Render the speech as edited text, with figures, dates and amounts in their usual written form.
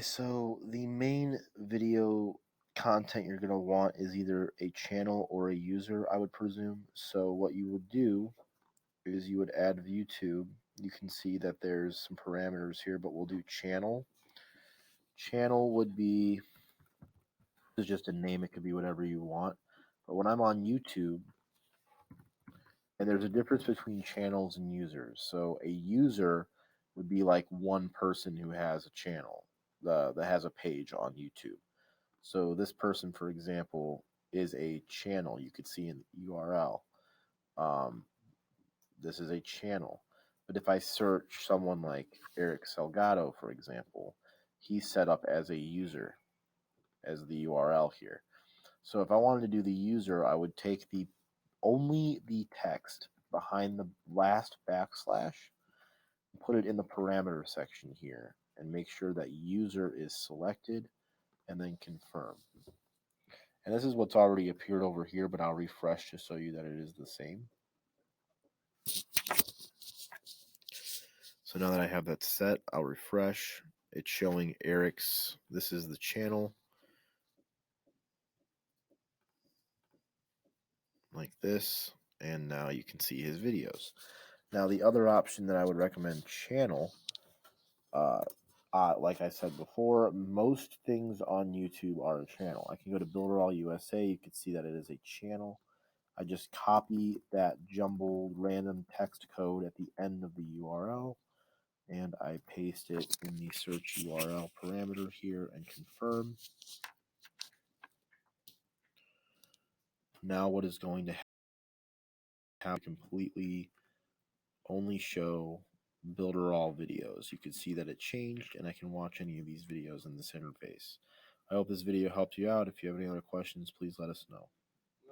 So the main video content you're going to want is either a channel or a user, I would presume. So what you would do is you would add YouTube. You can see that there's some parameters here, but we'll do channel. Channel would be, this is just a name, it could be whatever you want. But when I'm on YouTube, and there's a difference between channels and users. So a user would be like one person who has a channel that has a page on YouTube. So this person, for example, is a channel. You could see in the URL. Um, this is a channel. But if I search someone like Eric Salgado, for example, he's set up as a user, as the URL here. So if I wanted to do the user, I would take only the text behind the last backslash, put it in the parameter section here, and make sure that user is selected, and then confirm. And this is what's already appeared over here, but I'll refresh to show you that it is the same. So now that I have that set, I'll refresh. It's showing Eric's, this is the channel, like this, and now you can see his videos. Now the other option that I would recommend, channel, like I said before, most things on YouTube are a channel. I can go to Builderall USA, you can see that it is a channel. I just copy that jumbled random text code at the end of the URL, and I paste it in the search URL parameter here and confirm. Now what is going to have completely only show Builderall videos. You can see that it changed, and I can watch any of these videos in this interface. I hope this video helped you out. If you have any other questions, please let us know.